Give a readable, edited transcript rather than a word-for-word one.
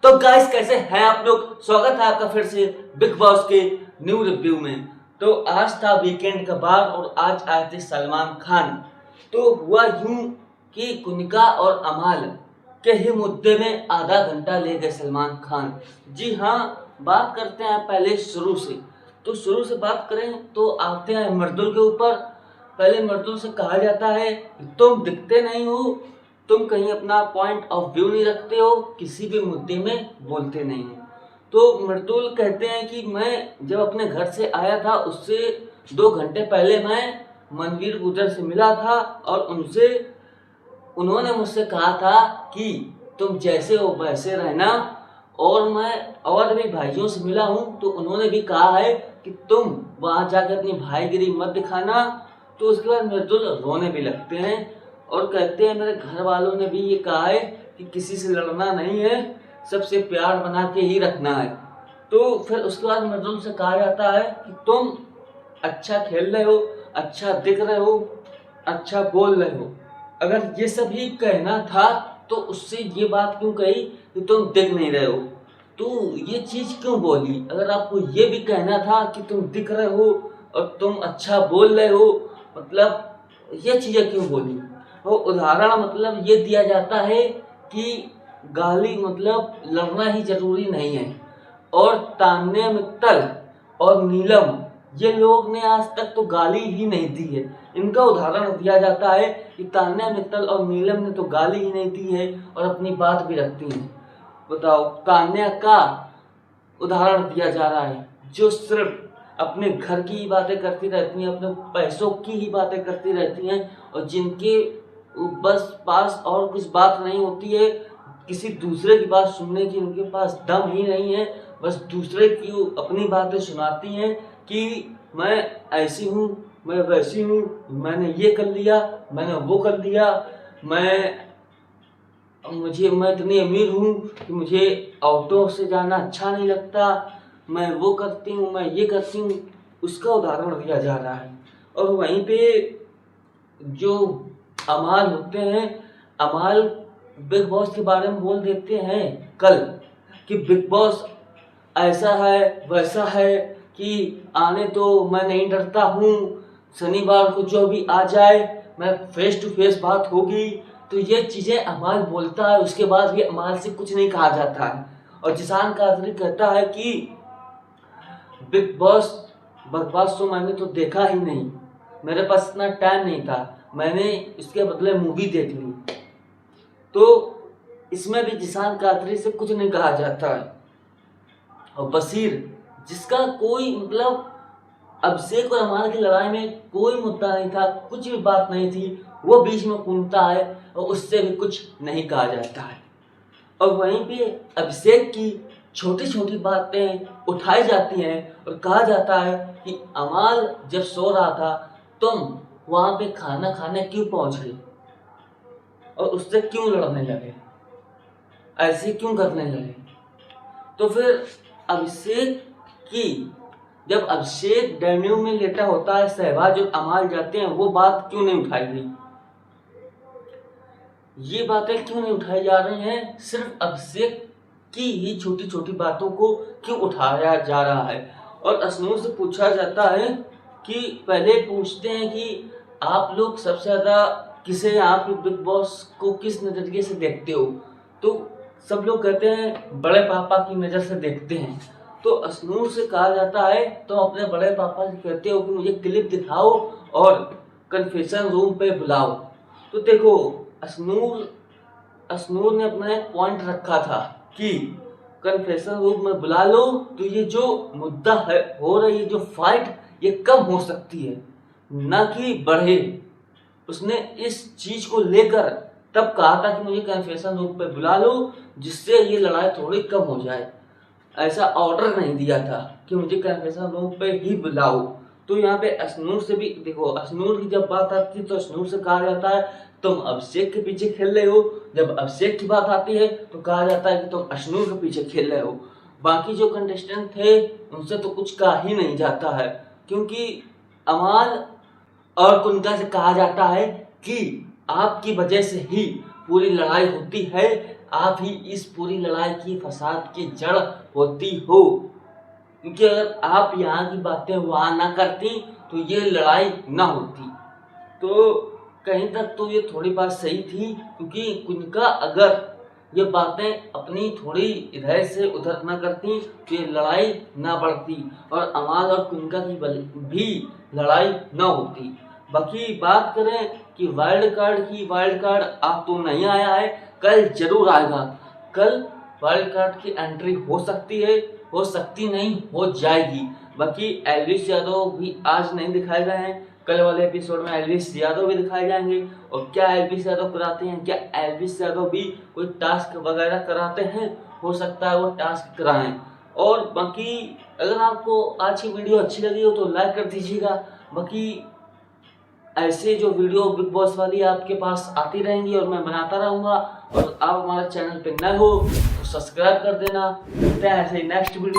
तो गाइस कैसे हैं आप लोग। स्वागत है आपका फिर से बिग बॉस के न्यू रिव्यू में। तो आज था वीकेंड का बार और आज आए थे सलमान खान। तो हुआ यूं कि कुनिका और अमाल के ही मुद्दे में आधा घंटा ले गए सलमान खान। जी हाँ, बात करते हैं पहले शुरू से। तो शुरू से बात करें तो आते हैं मर्दुल के ऊपर। पहले मर्दुल से कहा जाता है तुम दिखते नहीं हो, तुम कहीं अपना पॉइंट ऑफ व्यू नहीं रखते हो, किसी भी मुद्दे में बोलते नहीं हो। तो मर्दुल कहते हैं कि मैं जब अपने घर से आया था उससे 2 घंटे पहले मैं मनवीर गुर्जर से मिला था और उन्होंने मुझसे कहा था कि तुम जैसे हो वैसे रहना। और मैं और भी भाइयों से मिला हूँ तो उन्होंने भी कहा है कि तुम वहाँ जाकर अपनी भाईगिरी मत दिखाना। तो उसके बाद मर्दुल रोने भी लगते हैं और कहते हैं मेरे घर वालों ने भी ये कहा है कि किसी से लड़ना नहीं है, सबसे प्यार बना के ही रखना है। तो फिर उसके बाद मर्दुल से कहा जाता है कि तुम अच्छा खेल रहे हो, अच्छा दिख रहे हो, अच्छा बोल रहे हो। अगर ये सब ही कहना था तो उससे ये बात क्यों कही कि तुम दिख नहीं रहे हो। तो ये चीज़ क्यों बोली। अगर आपको ये भी कहना था कि तुम दिख रहे हो और तुम अच्छा बोल रहे हो, मतलब ये चीज़ें क्यों बोली। वो उदाहरण मतलब ये दिया जाता है कि गाली मतलब लड़ना ही जरूरी नहीं है। और तान्या मित्तल और नीलम ये लोग ने आज तक तो गाली ही नहीं दी है। इनका उदाहरण दिया जाता है कि तान्या मित्तल और नीलम ने तो गाली ही नहीं दी है और अपनी बात भी रखती हैं। बताओ, तान्या का उदाहरण दिया जा रहा है जो सिर्फ अपने घर की ही बातें करती रहती हैं, अपने पैसों की ही बातें करती रहती हैं और जिनके बस पास और कुछ बात नहीं होती है, किसी दूसरे की बात सुनने की उनके पास दम ही नहीं है। बस दूसरे की अपनी बातें सुनाती हैं कि मैं ऐसी हूँ, मैं वैसी हूँ, मैंने ये कर लिया, मैंने वो कर लिया, मैं इतनी अमीर हूँ कि मुझे ऑटो से जाना अच्छा नहीं लगता, मैं वो करती हूँ, मैं ये करती हूँ। उसका उदाहरण दिया जा रहा है। और वहीं पे जो अमाल होते हैं, अमाल बिग बॉस के बारे में बोल देते हैं कल कि बिग बॉस ऐसा है वैसा है कि आने तो मैं नहीं डरता हूँ, शनिवार को जो भी आ जाए मैं फेस टू फेस बात होगी। तो ये चीज़ें अमाल बोलता है, उसके बाद भी अमाल से कुछ नहीं कहा जाता है। और जिसान कादरी कहता है कि बिग बॉस बकवास तो मैंने तो देखा ही नहीं, मेरे पास इतना टाइम नहीं था, मैंने इसके बदले मूवी देख ली। तो इसमें भी जिसान कादरी से कुछ नहीं कहा जाता है। और बशीर जिसका कोई मतलब अभिषेक और अमाल की लड़ाई में कोई मुद्दा नहीं था, कुछ भी बात नहीं थी, वो बीच में कूदता है और उससे भी कुछ नहीं कहा जाता है। और वहीं पे अभिषेक की छोटी छोटी बातें उठाई जाती हैं और कहा जाता है कि अमाल जब सो रहा था तुम वहाँ पे खाना खाने क्यों पहुँच गई और उससे क्यों लड़ने लगे, ऐसे क्यों करने लगे। तो फिर अभिषेक की जब अभिषेक डेन्यू में लेटा होता है, सहवाज और अमाल जाते हैं, वो बात क्यों नहीं उठाई गई, ये बातें क्यों नहीं उठाई जा रही हैं। सिर्फ अभिषेक की ही छोटी छोटी बातों को क्यों उठाया जा रहा है। और अश्नूर से पूछा जाता है कि पहले पूछते हैं कि आप लोग सबसे ज़्यादा किसे, आप बिग बॉस को किस नज़रिए से देखते हो। तो सब लोग कहते हैं बड़े पापा की नज़र से देखते हैं। तो अश्नूर से कहा जाता है तो अपने बड़े पापा से कहते हो कि मुझे क्लिप दिखाओ और कन्फेशन रूम पे बुलाओ। तो देखो, अश्नूर ने अपना एक पॉइंट रखा था कि कन्फेशन रूम में बुला लो तो ये जो मुद्दा है हो रही है, जो फाइट, ये कम हो सकती है ना कि बढ़े। उसने इस चीज को लेकर तब कहा था कि मुझे कन्फेशन रूम पे बुला लो जिससे ये लड़ाई थोड़ी कम हो जाए। ऐसा ऑर्डर नहीं दिया था कि मुझे कन्फेशन रूम पे ही बुलाओ। तो यहाँ पे अश्नूर से भी देखो, अश्नूर की जब बात आती है तो अश्नूर से कहा जाता है तुम अभिषेक के पीछे खेल रहे हो, जब अभिषेक की बात आती है तो कहा जाता है कि तुम अश्नूर के पीछे खेल रहे हो। बाकी जो कंटेस्टेंट थे उनसे तो कुछ कहा ही नहीं जाता है, क्योंकि अमाल और कुंता से कहा जाता है कि आपकी वजह से ही पूरी लड़ाई होती है, आप ही इस पूरी लड़ाई की फसाद की जड़ होती हो, क्योंकि अगर आप यहाँ की बातें वहाँ ना करती तो ये लड़ाई ना होती। तो कहीं तक तो ये थोड़ी बात सही थी, क्योंकि कुंका अगर ये बातें अपनी थोड़ी इधर से उधर ना करती तो ये लड़ाई ना बढ़ती और अमाल और कुंका की भी लड़ाई ना होती। बाकी बात करें कि वाइल्ड कार्ड आज तो नहीं आया है, कल जरूर आएगा। कल वाइल्ड कार्ड की एंट्री हो सकती है, हो सकती नहीं, हो जाएगी। बाकी एल्विस यादव भी आज नहीं दिखाए गए हैं, कल वाले एपिसोड में एल्विस यादव भी दिखाए जाएंगे। और क्या एल्विस यादव कराते हैं, क्या एल्विस यादव भी कोई टास्क वगैरह कराते हैं, हो सकता है वो टास्क कराएं। और बाकी अगर आपको आज की वीडियो अच्छी लगी हो तो लाइक कर दीजिएगा। बाकी ऐसे जो वीडियो बिग बॉस वाली आपके पास आती रहेंगी और मैं बनाता रहूँगा। और आप हमारे चैनल पे नए हो तो सब्सक्राइब कर देना। मिलते हैं ऐसे नेक्स्ट वीडियो।